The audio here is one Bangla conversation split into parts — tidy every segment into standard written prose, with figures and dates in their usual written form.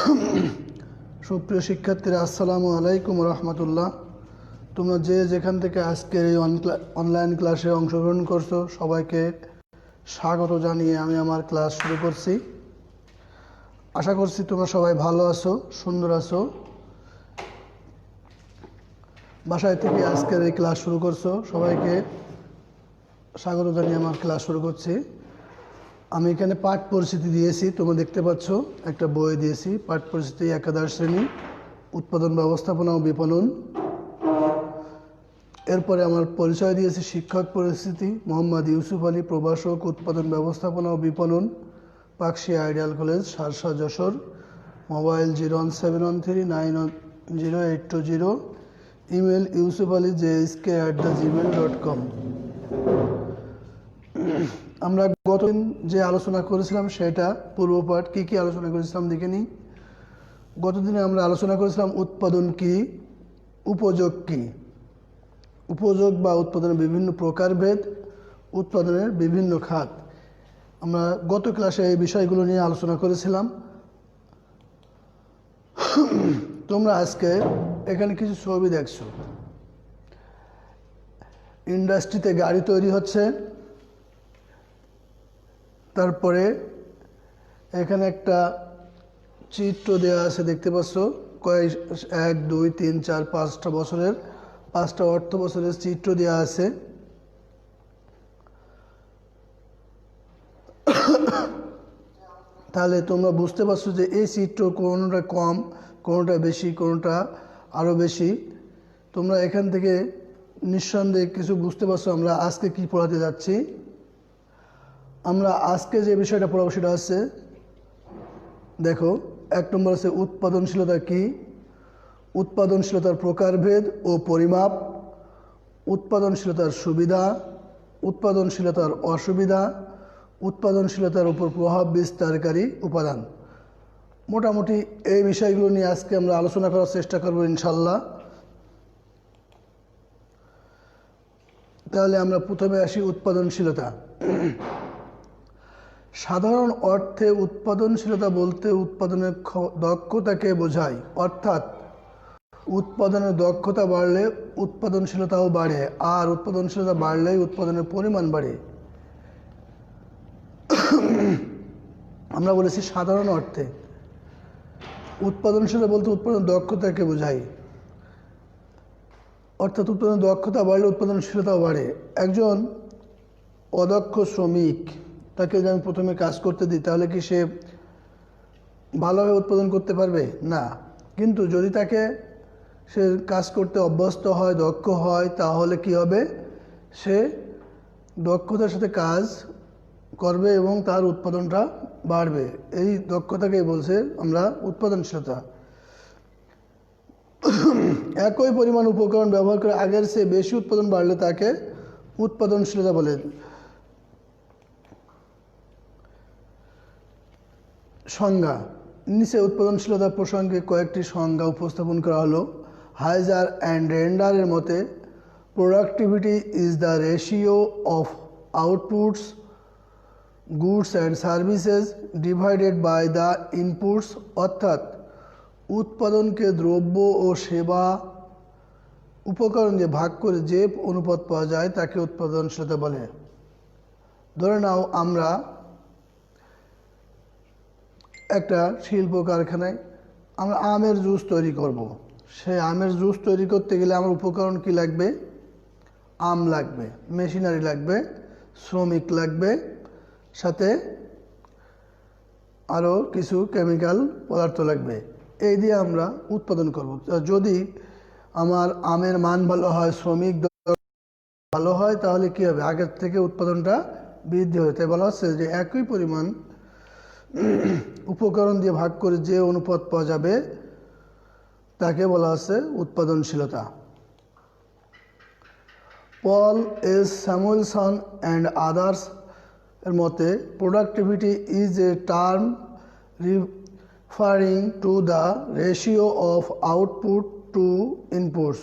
সুপ্রিয় শিক্ষার্থীরা, আসসালামু আলাইকুম রহমতুল্লাহ। তোমরা যে যেখান থেকে আজকের এই অনলাইন ক্লাসে অংশগ্রহণ করছো, সবাইকে স্বাগত জানিয়ে আমি আমার ক্লাস শুরু করছি। আশা করছি তোমরা সবাই ভালো আছো, সুন্দর আছো। বাসায় থেকে আজকের এই ক্লাস শুরু করছো, সবাইকে স্বাগত জানিয়ে আমার ক্লাস শুরু করছি। আমি এখানে পাঠ পরিস্থিতি দিয়েছি, তোমরা দেখতে পাচ্ছ একটা বই দিয়েছি, পাঠ পরিস্থিতি একাদশ শ্রেণী, উৎপাদন ব্যবস্থাপনা ও বিপণন। এরপরে আমার পরিচয় দিয়েছি শিক্ষক পরিস্থিতি, মোহাম্মদ ইউসুফ আলী, প্রভাষক, উৎপাদন ব্যবস্থাপনা ও বিপণন, Pakshi ideal college, Sharsha, Jessore. Mobile 01713908220, email yusufali@gmail.com। আমরা গতদিন যে আলোচনা করেছিলাম সেটা পূর্বপাঠ। কি আলোচনা করেছিলাম দেখে নিই। গতদিনে আমরা আলোচনা করেছিলাম উৎপাদন কি, উপযোগ কি, উপযোগ বা উৎপাদনের বিভিন্ন প্রকারভেদ, উৎপাদনের বিভিন্ন খাত। আমরা গত ক্লাসে এই বিষয়গুলো নিয়ে আলোচনা করেছিলাম। তোমরা আজকে এখানে কিছু ছবি দেখছো। ইন্ডাস্ট্রিতে গাড়ি তৈরি হচ্ছে, তারপরে এখানে একটা চিত্র দেওয়া আছে, দেখতে পাচ্ছ। 1, 2, 3, 4, 5টা বছরের, 5টা অর্থ বছরের চিত্র দেওয়া আছে। তাহলে তোমরা বুঝতে পারছো যে এই চিত্র কোনটা কম, কোনটা বেশি, কোনটা আরও বেশি। তোমরা এখান থেকে নিঃসন্দেহে কিছু বুঝতে পারছো আমরা আজকে কি পড়াতে যাচ্ছি। আমরা আজকে যে বিষয়টা পড়াবো সেটা হচ্ছে, দেখো, 1 নম্বর আছে উৎপাদনশীলতা কি, উৎপাদনশীলতার প্রকারভেদ ও পরিমাপ, উৎপাদনশীলতার সুবিধা, উৎপাদনশীলতার অসুবিধা, উৎপাদনশীলতার উপর প্রভাব বিস্তারকারী উপাদান। মোটামুটি এই বিষয়গুলো নিয়ে আজকে আমরা আলোচনা করার চেষ্টা করব ইনশাল্লাহ। তাহলে আমরা প্রথমে আসি উৎপাদনশীলতা। সাধারণ অর্থে উৎপাদনশীলতা বলতে উৎপাদনের দক্ষতাকে বোঝায়, অর্থাৎ উৎপাদনের দক্ষতা বাড়লে উৎপাদনশীলতাও বাড়ে, আর উৎপাদনশীলতা বাড়লেই উৎপাদনের পরিমাণ বাড়ে। আমরা বলেছি সাধারণ অর্থে উৎপাদনশীলতা বলতে উৎপাদন দক্ষতাকে বোঝায়, অর্থাৎ উৎপাদনের দক্ষতা বাড়লে উৎপাদনশীলতাও বাড়ে। একজন অদক্ষ শ্রমিক, তাকে যদি আমি প্রথমে কাজ করতে দিই, তাহলে কি সে ভালোভাবে উৎপাদন করতে পারবে? না। কিন্তু যদি তাকে সে কাজ করতে অভ্যস্ত হয়, দক্ষ হয়, তাহলে কি হবে? সে দক্ষতার সাথে কাজ করবে এবং তার উৎপাদনটা বাড়বে। এই দক্ষতাকেই বলছে আমরা উৎপাদনশীলতা। একই পরিমাণ উপকরণ ব্যবহার করে আগের চেয়ে বেশি উৎপাদন বাড়লে তাকে উৎপাদনশীলতা বলে। সংজ্ঞা নিচে উৎপাদনশীলতা প্রসঙ্গে কয়েকটি সংজ্ঞা উপস্থাপন করা হলো। হাইজার অ্যান্ড রেন্ডারের মতে, productivity is the ratio of outputs, goods and services divided by the inputs, অর্থাৎ উৎপাদনকে দ্রব্য ও সেবা উপকরণ দিয়ে ভাগ করে যে অনুপাত পাওয়া যায় তাকে উৎপাদনশীলতা বলে। ধরে নাও, আমরা একটা শিল্প কারখানায় আমরা আমের জুস তৈরি করব। সেই আমের জুস তৈরি করতে গেলে আমার উপকরণ কি লাগবে? আম লাগবে, মেশিনারি লাগবে, শ্রমিক লাগবে, সাথে আরও কিছু কেমিক্যাল পদার্থ লাগবে। এই দিয়ে আমরা উৎপাদন করব। যদি আমার আমের মান ভালো হয়, শ্রমিক ভালো হয়, তাহলে কি হবে? আগের থেকে উৎপাদনটা বৃদ্ধি হবে। তাই বলা হচ্ছে যে একই পরিমাণ উপকরণ দিয়ে ভাগ করে যে অনুপাত পাওয়া যাবে তাকে বলা হচ্ছে উৎপাদনশীলতা। Paul S Samuelson and others এর মতে, productivity is a term referring to the ratio of output to inputs,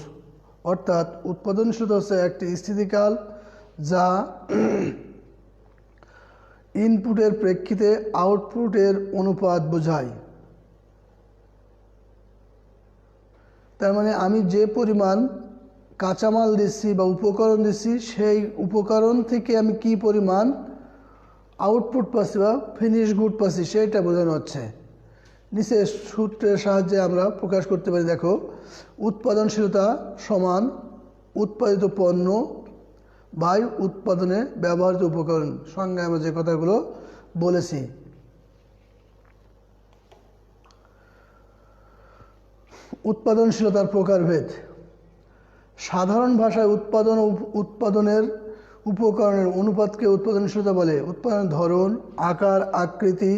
অর্থাৎ উৎপাদনশীলতা হচ্ছে একটি স্থিতিকাল যা ইনপুটের প্রেক্ষিতে আউটপুটের অনুপাত বোঝায়। তার মানে আমি যে পরিমাণ কাঁচামাল দিচ্ছি বা উপকরণ দিচ্ছি সেই উপকরণ থেকে আমি কি পরিমাণ আউটপুট পাচ্ছি বা ফিনিশ গুড পাচ্ছি সেইটা বোঝানো হচ্ছে। নিচে সূত্রের সাহায্যে আমরা প্রকাশ করতে পারি। দেখো, উৎপাদনশীলতা সমান উৎপাদিত পণ্য বাই উৎপাদনে ব্যবহৃত উপকরণ। সংজ্ঞায় আমরা যে কথাগুলো বলেছি। উৎপাদনশীলতার প্রকারভেদ। সাধারণ ভাষায় উৎপাদন ও উৎপাদনের উপকরণের অনুপাতকে উৎপাদনশীলতা বলে। উৎপাদনের ধরন, আকার, আকৃতি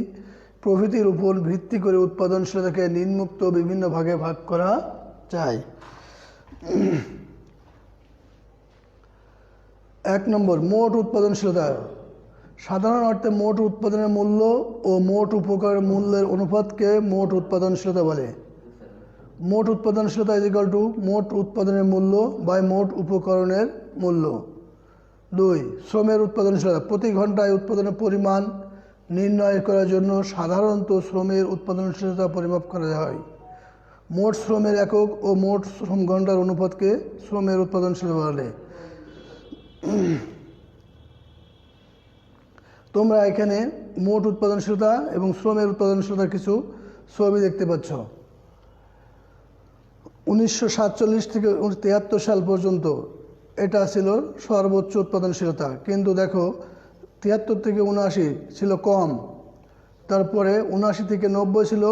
প্রভৃতির উপর ভিত্তি করে উৎপাদনশীলতাকে নিম্নোক্ত বিভিন্ন ভাগে ভাগ করা যায়। 1 নম্বর, মোট উৎপাদনশীলতা। সাধারণ অর্থে মোট উৎপাদনের মূল্য ও মোট উপকরণের মূল্যের অনুপাতকে মোট উৎপাদনশীলতা বলে। মোট উৎপাদনশীলতা ইজিক্যাল টু মোট উৎপাদনের মূল্য বাই মোট উপকরণের মূল্য। 2, শ্রমের উৎপাদনশীলতা। প্রতি ঘন্টায় উৎপাদনের পরিমাণ নির্ণয় করার জন্য সাধারণত শ্রমের উৎপাদনশীলতা পরিমাপ করা হয়। মোট শ্রমের একক ও মোট শ্রম ঘন্টার অনুপাতকে শ্রমের উৎপাদনশীলতা বলে। তোমরা এখানে মোট উৎপাদনশীলতা এবং শ্রমের উৎপাদনশীলতার কিছু ছবি দেখতে পাচ্ছ। 1947 থেকে 1973 সাল পর্যন্ত এটা ছিল সর্বোচ্চ উৎপাদনশীলতা, কিন্তু দেখো 73 থেকে 79 ছিল কম, তারপরে 79 থেকে 90 ছিল,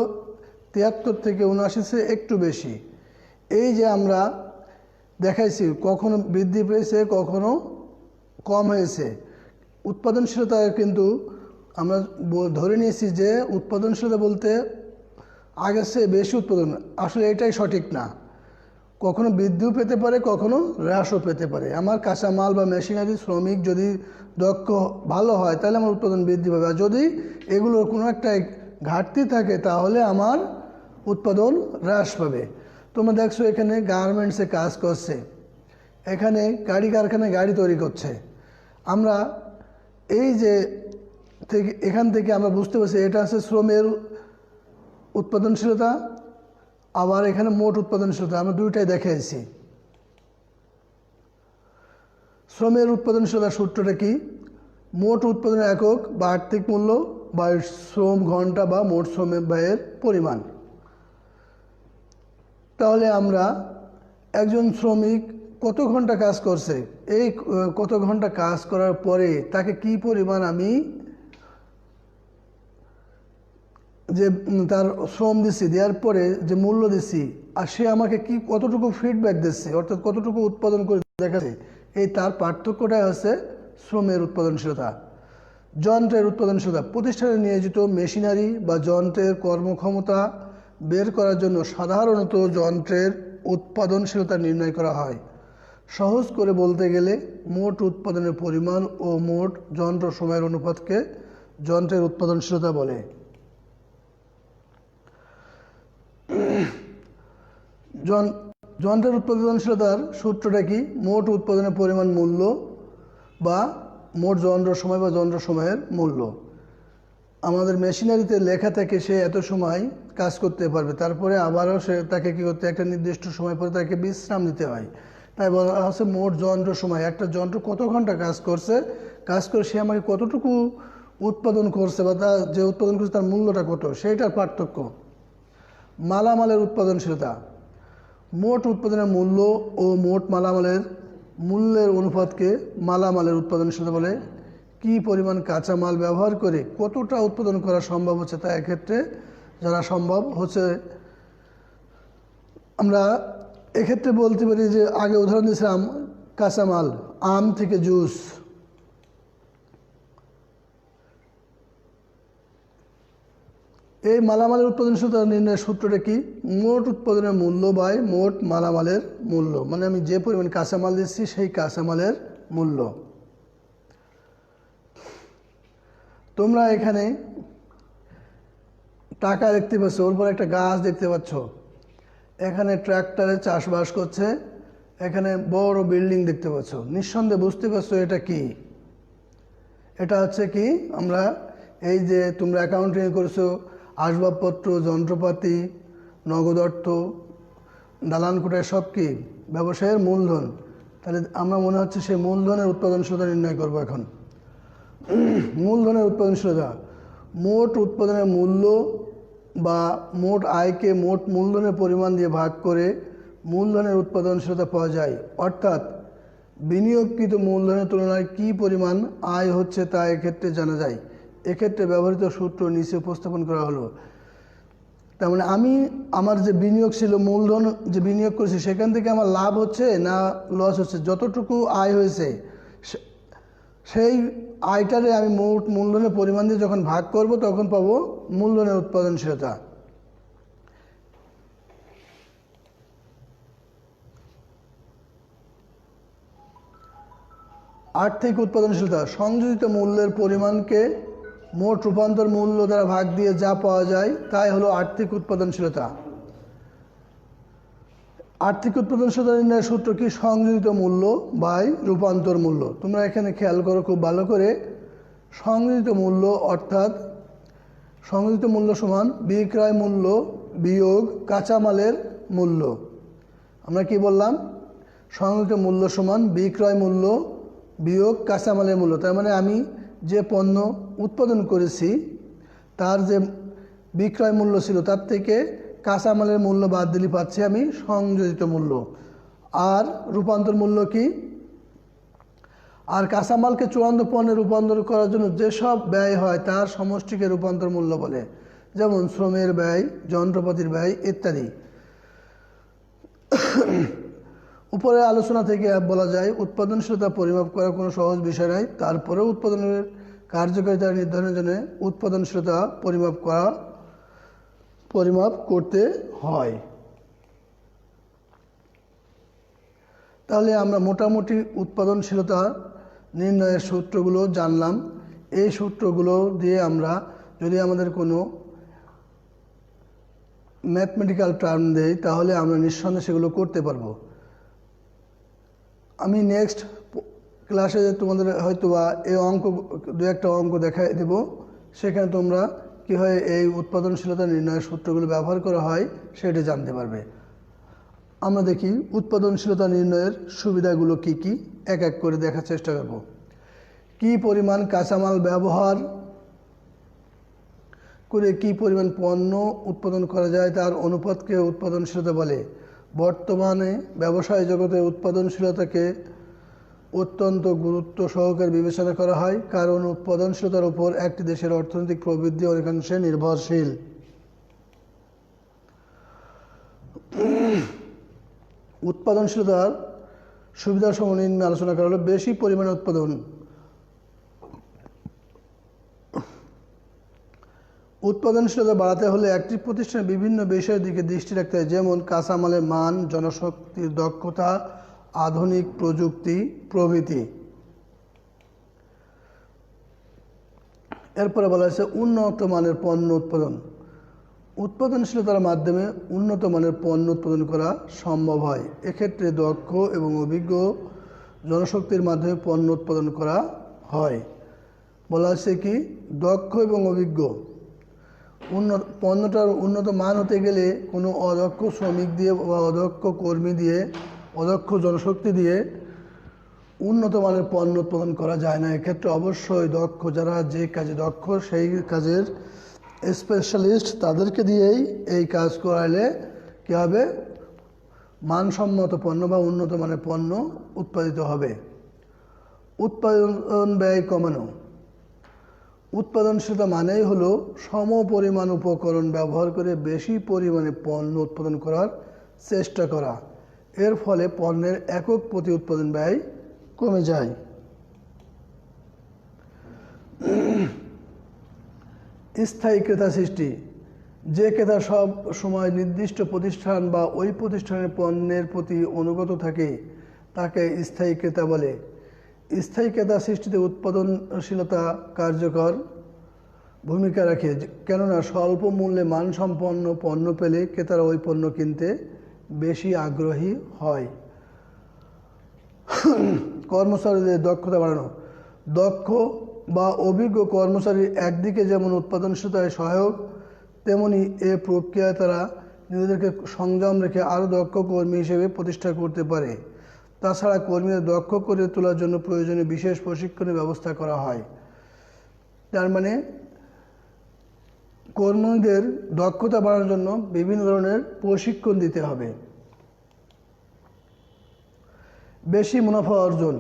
73 থেকে 79 একটু বেশি। এই যে আমরা দেখাইছি, কখনো বৃদ্ধি পেয়েছে কখনো কম হয়েছে উৎপাদনশীলতা, কিন্তু আমরা ধরে নিয়েছি যে উৎপাদনশীলতা বলতে আগের চেয়ে বেশি উৎপাদন। আসলে এটাই সঠিক না, কখনো বৃদ্ধিও পেতে পারে কখনো হ্রাসও পেতে পারে। আমার কাঁচামাল বা মেশিনারি শ্রমিক যদি দক্ষ ভালো হয় তাহলে আমার উৎপাদন বৃদ্ধি পাবে, আর যদি এগুলোর কোনো একটা ঘাটতি থাকে তাহলে আমার উৎপাদন হ্রাস পাবে। তোমরা দেখছো এখানে গার্মেন্টসে কাজ করছে, এখানে গাড়ি কারখানায় গাড়ি তৈরি করছে। আমরা এই যে এখান থেকে আমরা বুঝতে পারছি এটা আছে শ্রমের উৎপাদনশীলতা, আবার এখানে মোট উৎপাদনশীলতা, আমরা দুইটাই দেখাইছি। শ্রমের উৎপাদনশীলতার সূত্রটা কি? মোট উৎপাদনের একক বা আর্থিক মূল্য বা শ্রম ঘন্টা বা মোট শ্রমের ব্যয়ের পরিমাণ। তাহলে আমরা একজন শ্রমিক কত ঘন্টা কাজ করছে, এই কত ঘন্টা কাজ করার পরে তাকে কি পরিমাণ আমি যে তার শ্রম দিচ্ছি, দেওয়ার পরে যে মূল্য দিচ্ছি, আর সে আমাকে কি কতটুকু ফিডব্যাক দিচ্ছে, অর্থাৎ কতটুকু উৎপাদন করে দেখাচ্ছে, এই তার পার্থক্যটাই হচ্ছে শ্রমের উৎপাদনশীলতা। যন্ত্রের উৎপাদনশীলতা। প্রতিষ্ঠানে নিয়োজিত মেশিনারি বা যন্ত্রের কর্মক্ষমতা বের করার জন্য সাধারণত যন্ত্রের উৎপাদনশীলতা নির্ণয় করা হয়। সহজ করে বলতে গেলে মোট উৎপাদনের পরিমাণ ও মোট যন্ত্র সময়ের অনুপাতকে যন্ত্রের উৎপাদনশীলতা বলে। যন্ত্রের উৎপাদনশীলতার সূত্রটা কি? মোট উৎপাদনের পরিমাণ মূল্য বা মোট যন্ত্র সময় বা যন্ত্র সময়ের মূল্য। আমাদের মেশিনারিতে লেখা থাকে সে এত সময় কাজ করতে পারবে, তারপরে আবারও সে তাকে কী করতে, একটা নির্দিষ্ট সময় পরে তাকে বিশ্রাম নিতে হয়। তাই বলা হচ্ছে মোট যন্ত্র সময়। একটা যন্ত্র কত ঘন্টা কাজ করছে, কাজ করে সে আমাকে কতটুকু উৎপাদন করছে বা তার যে উৎপাদন করছে তার মূল্যটা কত, সেইটার পার্থক্য। মালামালের উৎপাদনশীলতা। মোট উৎপাদনের মূল্য ও মোট মালামালের মূল্যের অনুপাতকে মালামালের উৎপাদনশীলতা বলে। কি পরিমাণ কাঁচামাল ব্যবহার করে কতটা উৎপাদন করা সম্ভব হচ্ছে, তা এক্ষেত্রে যারা সম্ভব হচ্ছে। আমরা এক্ষেত্রে বলতে পারি যে আগে উদাহরণ দিয়েছিলাম কাঁচামাল, আম থেকে জুস। এই মালামালের উৎপাদনশীলতা নির্ণয়ের সূত্রটা কি? মোট উৎপাদনের মূল্য বাই মোট মালামালের মূল্য, মানে আমি যে পরিমাণ কাঁচামাল দিচ্ছি সেই কাঁচামালের মূল্য। তোমরা এখানে টাকা দেখতে পাচ্ছ, ওর পর একটা গাছ দেখতে পাচ্ছ, এখানে ট্র্যাক্টরে চাষবাস করছে, এখানে বড় বিল্ডিং দেখতে পাচ্ছ। নিঃসন্দেহে বুঝতে পারছো এটা কি? এটা হচ্ছে কি, আমরা এই যে তোমরা অ্যাকাউন্টিং করছো, আসবাবপত্র, যন্ত্রপাতি, নগদ অর্থ, দালান কোটা সব কি ব্যবসায়ের মূলধন। তাহলে আমরা মনে হচ্ছে সেই মূলধনের উৎপাদনশীলতা নির্ণয় করব এখন। মূলধনের উৎপাদনশীলতা মোট উৎপাদনের মূল্য বা মোট আয়কে মোট মূলধনের পরিমাণ দিয়ে ভাগ করে মূলধনের উৎপাদনশীলতা পাওয়া যায়। অর্থাৎ বিনিয়োগকৃত মূলধনের তুলনায় কী পরিমাণ আয় হচ্ছে তা এক্ষেত্রে জানা যায়। এক্ষেত্রে ব্যবহৃত সূত্র নিচে উপস্থাপন করা হলো। তার মানে আমি আমার যে বিনিয়োগ ছিল, মূলধন যে বিনিয়োগ করেছি সেখান থেকে আমার লাভ হচ্ছে না লস হচ্ছে, যতটুকু আয় হয়েছে সেই আয়টারে আমি মোট মূলধনের পরিমাণ দিয়ে যখন ভাগ করব তখন পাবো মূলধনের উৎপাদনশীলতা। আর্থিক উৎপাদনশীলতা সংযোজিত মূল্যের পরিমাণকে মোট রূপান্তর মূল্য দ্বারা ভাগ দিয়ে যা পাওয়া যায় তাই হলো আর্থিক উৎপাদনশীলতা। আর্থিক উৎপাদনশীলতা নির্ণয়ের সূত্র কি? সংযোজিত মূল্য বাই রূপান্তর মূল্য। তোমরা এখানে খেয়াল করো খুব ভালো করে। সংযোজিত মূল্য অর্থাৎ সংযোজিত মূল্য সমান বিক্রয় মূল্য বিয়োগ কাঁচামালের মূল্য। আমরা কি বললাম? সংযোজিত মূল্য সমান বিক্রয় মূল্য বিয়োগ কাঁচামালের মূল্য। তার মানে আমি যে পণ্য উৎপাদন করেছি তার যে বিক্রয় মূল্য ছিল তার থেকে কাঁচামালের মূল্য বাদ দিলে পাচ্ছি আমি সংযোজিত মূল্য। আর রূপান্তর মূল্য কি? আর কাঁচামালকে চূড়ান্ত পণ্যে রূপান্তর করার জন্য যেসব ব্যয় হয় তার সমষ্টিকে রূপান্তর মূল্য বলে, যেমন শ্রমের ব্যয়, যন্ত্রপাতির ব্যয় ইত্যাদি। উপরে আলোচনা থেকে বলা যায় উৎপাদনশীলতা পরিমাপ করা কোনো সহজ বিষয় নয়। তারপরেও উৎপাদনের কার্যকারিতা নির্ধারণের জন্য উৎপাদনশীলতা পরিমাপ করতে হয়। তাহলে আমরা মোটামুটি উৎপাদনশীলতা নির্ণয়ের সূত্রগুলো জানলাম। এই সূত্রগুলো দিয়ে আমরা যদি আমাদের কোনো ম্যাথমেটিক্যাল টার্ম দেই তাহলে আমরা নিঃসন্দেহে সেগুলো করতে পারবো। আমি নেক্সট ক্লাসে তোমাদের হয়তো বা এই দু একটা অঙ্ক দেখাই দেব, সেখানে তোমরা কীভাবে এই উৎপাদনশীলতা নির্ণয়ের সূত্রগুলো ব্যবহার করা হয় সেটা জানতে পারবে। আমরা দেখি উৎপাদনশীলতা নির্ণয়ের সুবিধাগুলো কি কি এক এক করে দেখার চেষ্টা করব। কি পরিমাণ কাঁচামাল ব্যবহার করে কি পরিমাণ পণ্য উৎপাদন করা যায় তার অনুপাতকে উৎপাদনশীলতা বলে। বর্তমানে ব্যবসায় জগতে উৎপাদনশীলতাকে অত্যন্ত গুরুত্ব সহকারে বিবেচনা করা হয়, কারণ উৎপাদনশীলতার উপর একটি দেশের অর্থনৈতিক প্রবৃদ্ধি অনেকাংশে নির্ভরশীল। উৎপাদনশীলতার সুবিধাসমূহ নিয়ে আলোচনা করা হলো। বেশি পরিমাণে উৎপাদন। উৎপাদনশীলতা বাড়াতে হলে একটি প্রতিষ্ঠানের বিভিন্ন বিষয়ের দিকে দৃষ্টি রাখতে হয়, যেমন কাঁচামালের মান, জনশক্তির দক্ষতা, আধুনিক প্রযুক্তি প্রভৃতি। এরপরে বলা হয়েছে উন্নত মানের পণ্য উৎপাদন। উৎপাদনশীলতার মাধ্যমে উন্নত মানের পণ্য উৎপাদন করা সম্ভব হয়। এক্ষেত্রে দক্ষ এবং অভিজ্ঞ জনশক্তির মাধ্যমে পণ্য উৎপাদন করা হয়। বলা হচ্ছে কি? দক্ষ এবং অভিজ্ঞ। পণ্যটার উন্নত মান হতে গেলে কোনো অদক্ষ শ্রমিক দিয়ে বা অদক্ষ কর্মী দিয়ে, অদক্ষ জনশক্তি দিয়ে উন্নত মানের পণ্য উৎপাদন করা যায় না। এক্ষেত্রে অবশ্যই দক্ষ, যারা যে কাজে দক্ষ সেই কাজের স্পেশালিস্ট তাদেরকে দিয়েই এই কাজ করাইলে কী হবে? মানসম্মত পণ্য বা উন্নত মানের পণ্য উৎপাদিত হবে। উৎপাদন ব্যয় কমানো। উৎপাদনশীলতা মানেই হলো সম পরিমাণ উপকরণ ব্যবহার করে বেশি পরিমাণে পণ্য উৎপাদন করার চেষ্টা করা। এর ফলে পণ্যের একক প্রতি উৎপাদন ব্যয় কমে যায়। স্থায়ী ক্রেতা সৃষ্টি। যে ক্রেতা সব সময় নির্দিষ্ট প্রতিষ্ঠান বা ওই প্রতিষ্ঠানের পণ্যের প্রতি অনুগত থাকে তাকে স্থায়ী ক্রেতা বলে। স্থায়ী ক্রেতা সৃষ্টিতে উৎপাদনশীলতা কার্যকর ভূমিকা রাখে, কেননা স্বল্প মূল্যে মানসম্পন্ন পণ্য পেলে ক্রেতারা ওই পণ্য কিনতে বেশি আগ্রহী হয়। কর্মচারীদের দক্ষতা বাড়ানো। দক্ষ বা অভিজ্ঞ কর্মচারী একদিকে যেমন উৎপাদনশীলতায় সহায়ক, তেমনি এ প্রক্রিয়ায় তারা নিজেদেরকে সংযম রেখে আরও দক্ষ কর্মী হিসেবে প্রতিষ্ঠা করতে পারে। তাছাড়া কর্মীদের দক্ষ করে তোলার জন্য প্রয়োজনীয় বিশেষ প্রশিক্ষণের ব্যবস্থা করা হয়। তার মানে কর্মীদের দক্ষতা বাড়ানোর জন্য বিভিন্ন ধরনের প্রশিক্ষণ দিতে হবে। বেশি মুনাফা অর্জন।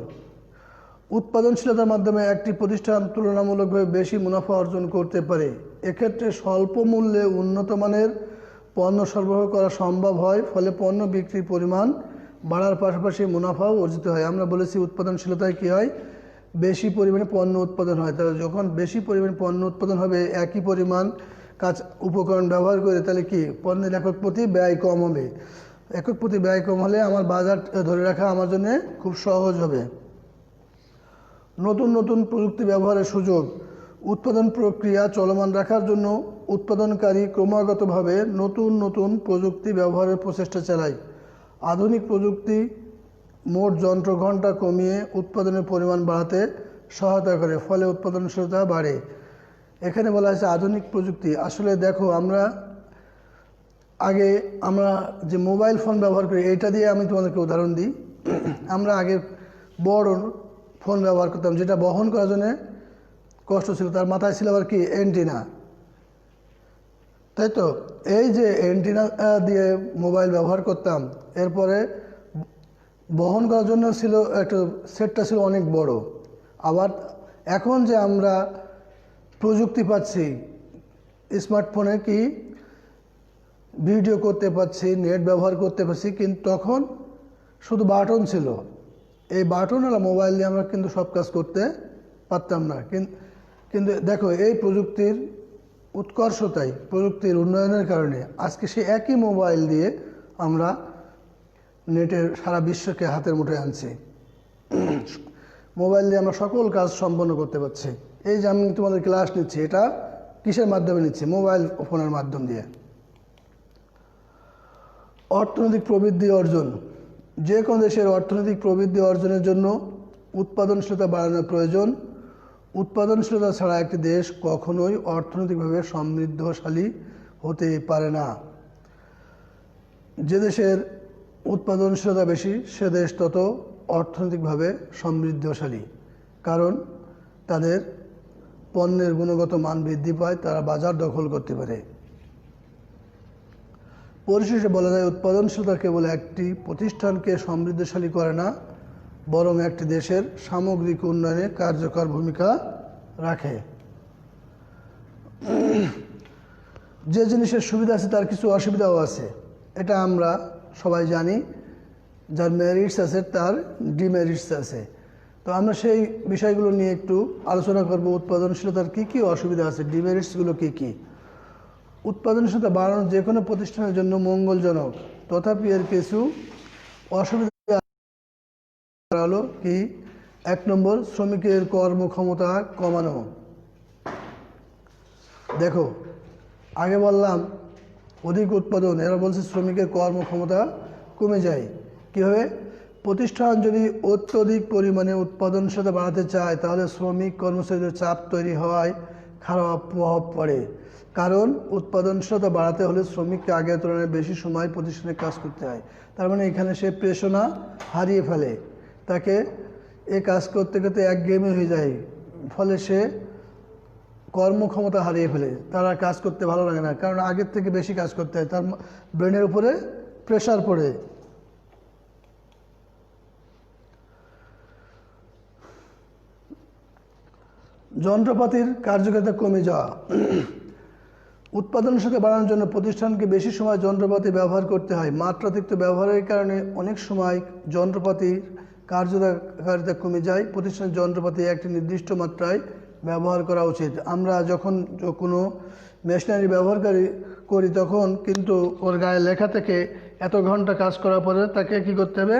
উৎপাদনশীলতার মাধ্যমে একটি প্রতিষ্ঠান তুলনামূলকভাবে বেশি মুনাফা অর্জন করতে পারে। এক্ষেত্রে স্বল্প মূল্যে উন্নত মানের পণ্য সরবরাহ করা সম্ভব হয়, ফলে পণ্য বিক্রির পরিমাণ বাড়ার পাশাপাশি মুনাফাও অর্জিত হয়। আমরা বলেছি উৎপাদনশীলতায় কী হয়, বেশি পরিমাণে পণ্য উৎপাদন হয়। তাহলে যখন বেশি পরিমাণে পণ্য উৎপাদন হবে একই পরিমাণ কাজ উপকরণ ব্যবহার করে, তাহলে কি পণ্যের একক প্রতি ব্যয় কম হবে। একক প্রতি ব্যয় কম হলে আমার বাজার ধরে রাখা আমার জন্য খুব সহজ হবে। নতুন নতুন প্রযুক্তি ব্যবহারের সুযোগ। উৎপাদন প্রক্রিয়া চলমান রাখার জন্য উৎপাদনকারী ক্রমাগতভাবে নতুন নতুন প্রযুক্তি ব্যবহারের প্রচেষ্টা চালায়। আধুনিক প্রযুক্তি মোট যন্ত্র ঘন্টা কমিয়ে উৎপাদনের পরিমাণ বাড়াতে সহায়তা করে, ফলে উৎপাদনশীলতা বাড়ে। এখানে বলা হয়েছে আধুনিক প্রযুক্তি। আসলে দেখো, আমরা যে মোবাইল ফোন ব্যবহার করি, এইটা দিয়ে আমি তোমাদেরকে উদাহরণ দিই। আমরা আগে বড় ফোন ব্যবহার করতাম, যেটা বহন করার জন্য কষ্ট ছিল। তার মাথায় ছিল আবার কি অ্যান্টিনা, তাই তো? এই যে অ্যান্টিনা দিয়ে মোবাইল ব্যবহার করতাম, এরপরে বহন করার জন্য ছিল একটা সেটটা ছিল অনেক বড়। আবার এখন যে আমরা প্রযুক্তি পাচ্ছি, স্মার্টফোনে কি ভিডিও করতে পারছি, নেট ব্যবহার করতে পারছি, কিন্তু তখন শুধু বাটন ছিল। এই বাটনওয়ালা মোবাইল দিয়ে আমরা কিন্তু সব কাজ করতে পারতাম না। কিন্তু দেখো, এই প্রযুক্তির উৎকর্ষতায়, প্রযুক্তির উন্নয়নের কারণে আজকে সেই একই মোবাইল দিয়ে আমরা নেটের সারা বিশ্বকে হাতের মুঠোয় আনছি। মোবাইল দিয়ে আমরা সকল কাজ সম্পন্ন করতে পারছি। এই যে আমি তোমাদের ক্লাস নিচ্ছি, এটা কিসের মাধ্যমে নিচ্ছি? মোবাইল ফোনের মাধ্যম দিয়ে। অর্থনৈতিক প্রবৃদ্ধি অর্জন। যে কোনো দেশের অর্থনৈতিক প্রবৃদ্ধি অর্জনের জন্য উৎপাদনশীলতা বাড়ানোর প্রয়োজন। উৎপাদনশীলতা ছাড়া একটি দেশ কখনোই অর্থনৈতিকভাবে সমৃদ্ধশালী হতে পারে না। যে দেশের উৎপাদনশীলতা বেশি, সে দেশ তত অর্থনৈতিকভাবে সমৃদ্ধশালী, কারণ তাদের পণ্যের গুণগত মান বৃদ্ধি পায়, তারা বাজার দখল করতে পারে। পরিশেষে বলা যায়, উৎপাদনশীলতা কেবল একটি প্রতিষ্ঠানকে সমৃদ্ধশালী করে না, বরং একটি দেশের সামগ্রিক উন্নয়নে কার্যকর ভূমিকা রাখে। যে জিনিসের সুবিধা আছে তার কিছু অসুবিধাও আছে, এটা আমরা সবাই জানি। যার মেরিটস আছে তার ডিমেরিটস আছে। তো আমরা সেই বিষয়গুলো নিয়ে একটু আলোচনা করব। উৎপাদনশীলতার কী কী অসুবিধা আছে, ডিমেরিটসগুলো কী কী। উৎপাদনশীলতা বাড়ানো যে কোনো প্রতিষ্ঠানের জন্য মঙ্গলজনক, তথাপি এর কিছু অসুবিধা হলো কি? 1 নম্বর, শ্রমিকের কর্মক্ষমতা কমানো। দেখো, আগে বললাম অধিক উৎপাদন, এরা বলছে শ্রমিকের কর্মক্ষমতা কমে যায়। কীভাবে? প্রতিষ্ঠান যদি অত্যধিক পরিমাণে উৎপাদনশীলতা বাড়াতে চায়, তাহলে শ্রমিক কর্মচারীদের চাপ তৈরি হওয়ায় খারাপ প্রভাব পড়ে। কারণ উৎপাদনশীলতা বাড়াতে হলে শ্রমিককে আগের তুলনায় বেশি সময় প্রতিষ্ঠানে কাজ করতে হয়। তার মানে এখানে সে প্রেরণা হারিয়ে ফেলে, তাকে এ কাজ করতে করতে একঘেয়েমি হয়ে যায়, ফলে সে কর্মক্ষমতা হারিয়ে ফেলে। তারা কাজ করতে ভালো লাগে না, কারণ আগের থেকে বেশি কাজ করতে হয়, তার ব্রেনের উপরে প্রেশার পড়ে। যন্ত্রপাতির কার্যকারিতা কমে যাওয়া। উৎপাদনশীলতা বাড়ানোর জন্য প্রতিষ্ঠানকে বেশি সময় যন্ত্রপাতি ব্যবহার করতে হয়। মাত্রাতিরিক্ত ব্যবহারের কারণে অনেক সময় যন্ত্রপাতির কার্যকারিতা কমে যায়। প্রতিষ্ঠানের যন্ত্রপাতি একটি নির্দিষ্ট মাত্রায় ব্যবহার করা উচিত। আমরা যখন কোনো মেশিনারি ব্যবহার করি, তখন কিন্তু ওর গায়ে লেখা থেকে এত ঘন্টা কাজ করার পরে তাকে কি করতে হবে?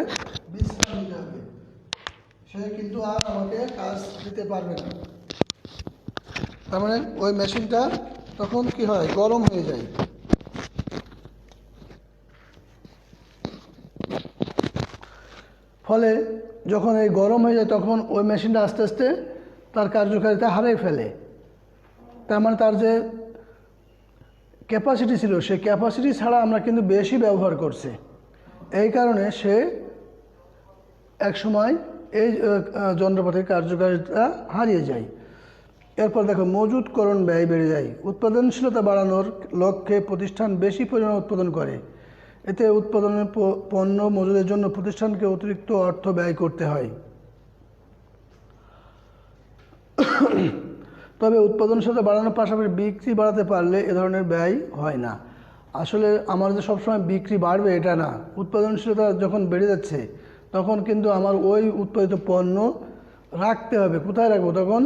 বিশ্রাম নিতে হবে। সে কিন্তু আর আমাকে কাজ দিতে পারবে না। তার মানে ওই মেশিনটা তখন কি হয়? গরম হয়ে যায়। ফলে যখন এই গরম হয়ে যায়, তখন ওই মেশিনটা আস্তে আস্তে তার কার্যকারিতা হারিয়ে ফেলে। তার মানে তার যে ক্যাপাসিটি ছিল, সেই ক্যাপাসিটি ছাড়া আমরা কিন্তু বেশি ব্যবহার করছি, এই কারণে সে একসময় এই যন্ত্রপাতির কার্যকারিতা হারিয়ে যায়। এরপর দেখো, মজুতকরণ ব্যয় বেড়ে যায়। উৎপাদনশীলতা বাড়ানোর লক্ষ্যে প্রতিষ্ঠান বেশি পরিমাণে উৎপাদন করে। এতে উৎপাদনের পণ্য মজুদের জন্য প্রতিষ্ঠানকে অতিরিক্ত অর্থ ব্যয় করতে হয়। তবে উৎপাদনশীলতা বাড়ানোর পাশাপাশি বিক্রি বাড়াতে পারলে এ ধরনের ব্যয় হয় না। আসলে আমার যে সবসময় বিক্রি বাড়বে এটা না, উৎপাদনশীলতা যখন বেড়ে যাচ্ছে তখন কিন্তু আমার ওই উৎপাদিত পণ্য রাখতে হবে। কোথায় রাখবো? তখন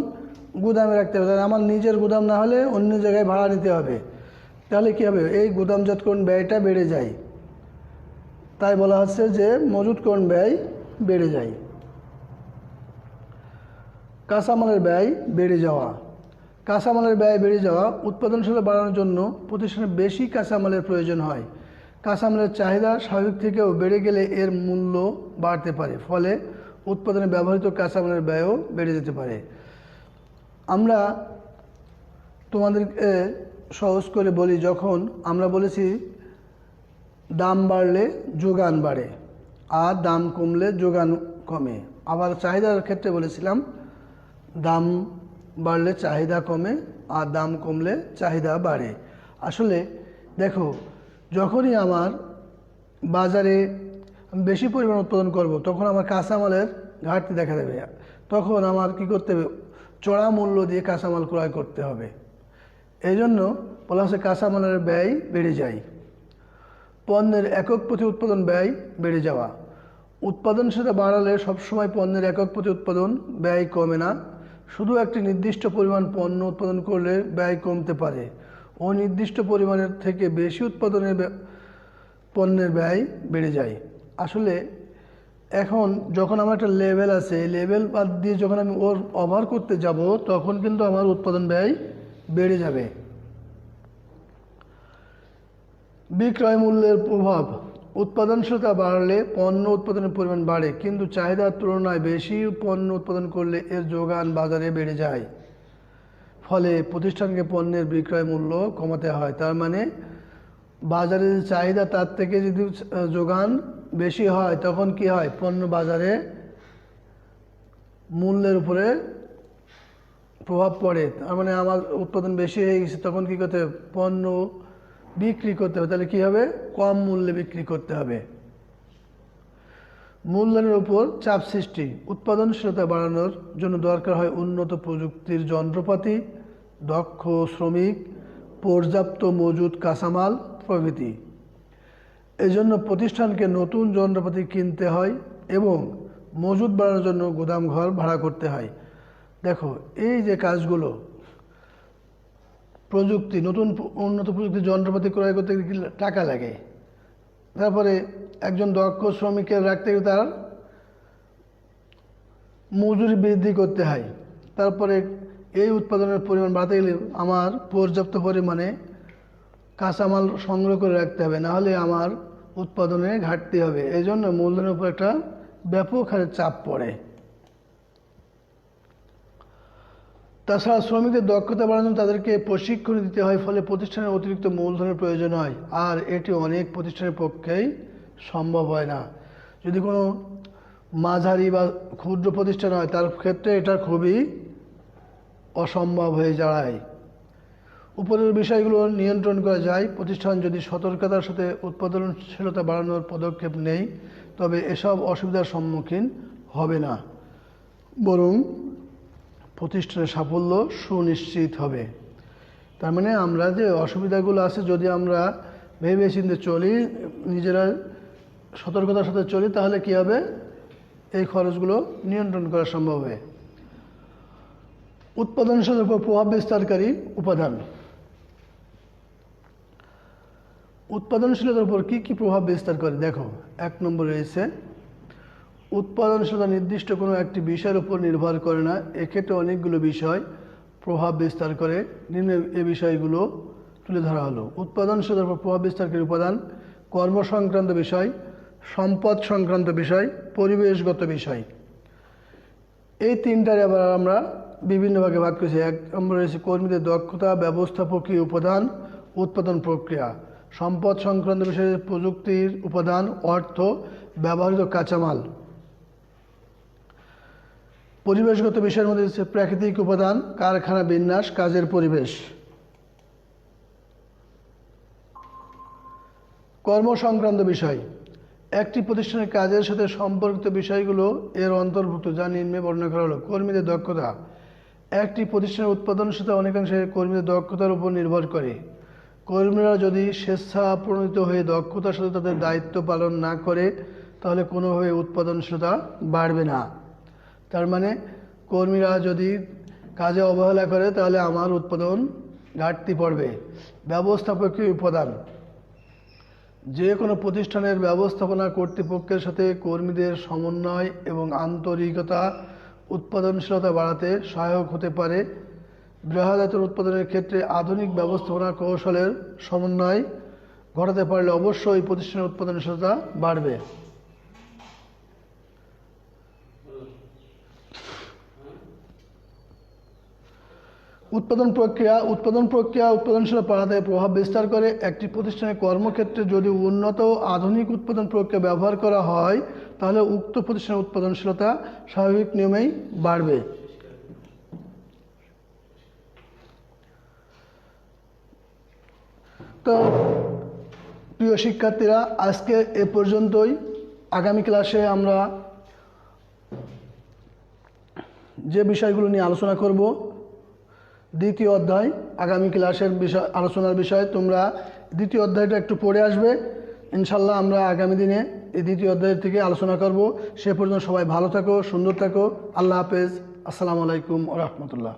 গুদামে রাখতে হবে। আমার নিজের গুদাম না হলে অন্য জায়গায় ভাড়া নিতে হবে। তাহলে কী হবে? এই গুদামজাতকরণ ব্যয়টা বেড়ে যায়। তাই বলা হচ্ছে যে মজুতকরণ ব্যয় বেড়ে যায়। কাঁচামালের ব্যয় বেড়ে যাওয়া। কাঁচামালের ব্যয় বেড়ে যাওয়া। উৎপাদনশীলতা বাড়ানোর জন্য প্রতিষ্ঠানে বেশি কাঁচামালের প্রয়োজন হয়। কাঁচামালের চাহিদা স্বাভাবিক থেকেও বেড়ে গেলে এর মূল্য বাড়তে পারে, ফলে উৎপাদনে ব্যবহৃত কাঁচামালের ব্যয়ও বেড়ে যেতে পারে। আমরা তোমাদেরকে সহজ করে বলি, যখন আমরা বলেছি দাম বাড়লে যোগান বাড়ে আর দাম কমলে যোগান কমে। আবার চাহিদার ক্ষেত্রে বলেছিলাম দাম বাড়লে চাহিদা কমে আর দাম কমলে চাহিদা বাড়ে। আসলে দেখো, যখনই আমার বাজারে বেশি পরিমাণ উৎপাদন করব তখন আমার কাঁচামালের ঘাটতি দেখা দেবে। তখন আমার কি করতে হবে? চড়া মূল্য দিয়ে কাঁচামাল ক্রয় করতে হবে। এই জন্য বলা হচ্ছে কাঁচামালের ব্যয় বেড়ে যায়। পণ্যের একক প্রতি উৎপাদন ব্যয় বেড়ে যাওয়া। উৎপাদনশীলতা বাড়ালে সবসময় পণ্যের একক প্রতি উৎপাদন ব্যয় কমে না। শুধু একটি নির্দিষ্ট পরিমাণ পণ্য উৎপাদন করলে ব্যয় কমতে পারে। অনির্দিষ্ট পরিমাণের থেকে বেশি উৎপাদনের পণ্যের ব্যয় বেড়ে যায়। আসলে এখন যখন আমার একটা লেভেল আছে, লেভেল বাদ দিয়ে যখন আমি ওর ওভার করতে যাব তখন কিন্তু আমার উৎপাদন ব্যয় বেড়ে যাবে। বিক্রয় মূল্যের প্রভাব। উৎপাদনশীলতা বাড়লে পণ্য উৎপাদনের পরিমাণ বাড়ে, কিন্তু চাহিদার তুলনায় বেশি পণ্য উৎপাদন করলে এর যোগান বাজারে বেড়ে যায়। ফলে প্রতিষ্ঠানকে পণ্যের বিক্রয় মূল্য কমাতে হয়। তার মানে বাজারে যে চাহিদা তার থেকে যদি যোগান বেশি হয় তখন কি হয়? পণ্য বাজারে মূল্যের উপরে প্রভাব পড়ে। তার মানে আমার উৎপাদন বেশি হয়ে গেছে, তখন কী করতে হবে? পণ্য বিক্রি করতে হবে। তাহলে কী হবে? কম মূল্যে বিক্রি করতে হবে। মূলধনের উপর চাপ সৃষ্টি। উৎপাদনশীলতা বাড়ানোর জন্য দরকার হয় উন্নত প্রযুক্তির যন্ত্রপাতি, দক্ষ শ্রমিক, পর্যাপ্ত মজুদ কাঁচামাল প্রভৃতি। এজন্য প্রতিষ্ঠানকে নতুন যন্ত্রপাতি কিনতে হয় এবং মজুদ বাড়ানোর জন্য গুদামঘর ভাড়া করতে হয়। দেখো, এই যে কাজগুলো, প্রযুক্তি, নতুন উন্নত প্রযুক্তির যন্ত্রপাতি ক্রয় করতে গেলে টাকা লাগে। তারপরে একজন দক্ষ শ্রমিকের রাখতে গেলে তার মজুরি বৃদ্ধি করতে হয়। তারপরে এই উৎপাদনের পরিমাণ বাড়াতে গেলে আমার পর্যাপ্ত পরিমাণে কাঁচামাল সংগ্রহ করে রাখতে হবে, নাহলে আমার উৎপাদনে ঘাটতি হবে। এই জন্য মূলধনের উপর একটা ব্যাপক হারে চাপ পড়ে। তাছাড়া শ্রমিকদের দক্ষতা বাড়ানো, তাদেরকে প্রশিক্ষণ দিতে হয়, ফলে প্রতিষ্ঠানের অতিরিক্ত মূলধনের প্রয়োজন হয়, আর এটি অনেক প্রতিষ্ঠানের পক্ষেই সম্ভব হয় না। যদি কোনো মাঝারি বা ক্ষুদ্র প্রতিষ্ঠান হয় তার ক্ষেত্রে এটা খুবই অসম্ভব হয়ে দাঁড়ায়। উপরের বিষয়গুলো নিয়ন্ত্রণ করা যায়। প্রতিষ্ঠান যদি সতর্কতার সাথে উৎপাদনশীলতা বাড়ানোর পদক্ষেপ নেয় তবে এসব অসুবিধার সম্মুখীন হবে না, বরং প্রতিষ্ঠানের সাফল্য সুনিশ্চিত হবে। তার মানে আমরা যে অসুবিধাগুলো আছে, যদি আমরা ভেবে চিন্তে চলি, নিজেরা সতর্কতার সাথে চলি, তাহলে কী হবে? এই খরচগুলো নিয়ন্ত্রণ করা সম্ভব হবে। উৎপাদনশীলতার উপর প্রভাব বিস্তারকারী উপাদান। উৎপাদনশীলতার উপর কী কী প্রভাব বিস্তার করে? দেখো, 1 নম্বরে রয়েছে উৎপাদনশীলতা নির্দিষ্ট কোনো একটি বিষয়ের উপর নির্ভর করে না, এক্ষেত্রে অনেকগুলো বিষয় প্রভাব বিস্তার করে। নিম্নে এই বিষয়গুলো তুলে ধরা হলো। উৎপাদনশীলতার উপর প্রভাব বিস্তারকারী উপাদান: কর্মসংক্রান্ত বিষয়, সম্পদ সংক্রান্ত বিষয়, পরিবেশগত বিষয়। এই তিনটারে আবার আমরা বিভিন্ন ভাগে ভাগ করেছি। 1 নম্বরে রয়েছে কর্মীদের দক্ষতা, ব্যবস্থাপকীয় উপাদান, উৎপাদন প্রক্রিয়া, সম্পদ সংক্রান্ত বিষয়ে প্রযুক্তির উপাদান, অর্থ, ব্যবহৃত কাঁচামাল। পরিবেশগত বিষয়ের মধ্যে হচ্ছে প্রাকৃতিক উপাদান, কারখানা বিন্যাস, কাজের পরিবেশ। কর্ম সংক্রান্ত বিষয়, একটি প্রতিষ্ঠানের কাজের সাথে সম্পর্কিত বিষয়গুলো এর অন্তর্ভুক্ত, যা নিম্নে বর্ণনা করা হলো। কর্মীদের দক্ষতা, একটি প্রতিষ্ঠানের উৎপাদনশীলতা অনেকাংশে কর্মীদের দক্ষতার উপর নির্ভর করে। কর্মীরা যদি স্বেচ্ছাপ্রণোদিত হয়ে দক্ষতার সাথে তাদের দায়িত্ব পালন না করে তাহলে কোনোভাবে উৎপাদনশীলতা বাড়বে না। তার মানে কর্মীরা যদি কাজে অবহেলা করে তাহলে আমার উৎপাদন ঘাটতি পড়বে। ব্যবস্থাপকীয় উপাদান, যে কোনো প্রতিষ্ঠানের ব্যবস্থাপনা কর্তৃপক্ষের সাথে কর্মীদের সমন্বয় এবং আন্তরিকতা উৎপাদনশীলতা বাড়াতে সহায়ক হতে পারে। বৃহদায়তন উৎপাদনের ক্ষেত্রে আধুনিক ব্যবস্থাপনা কৌশলের সমন্বয় ঘটাতে পারলে অবশ্যই প্রতিষ্ঠানের উৎপাদনশীলতা বাড়বে। উৎপাদন প্রক্রিয়া উৎপাদনশীলতা বাড়াতে প্রভাব বিস্তার করে। একটি প্রতিষ্ঠানের কর্মক্ষেত্রে যদি উন্নত আধুনিক উৎপাদন প্রক্রিয়া ব্যবহার করা হয় তাহলে উক্ত প্রতিষ্ঠানের উৎপাদনশীলতা স্বাভাবিক নিয়মেই বাড়বে। তো প্রিয় শিক্ষার্থীরা, আজকে এ পর্যন্তই। আগামী ক্লাসে আমরা যে বিষয়গুলো নিয়ে আলোচনা করব, দ্বিতীয় অধ্যায়, আগামী ক্লাসের আলোচনার বিষয়। তোমরা দ্বিতীয় অধ্যায়টা একটু পড়ে আসবে। ইনশাল্লাহ আমরা আগামী দিনে এই দ্বিতীয় অধ্যায় থেকে আলোচনা করব। সে পর্যন্ত সবাই ভালো থাকো, সুন্দর থাকো। আল্লাহ হাফেজ। আসসালামু আলাইকুম ওয়া রাহমাতুল্লাহ।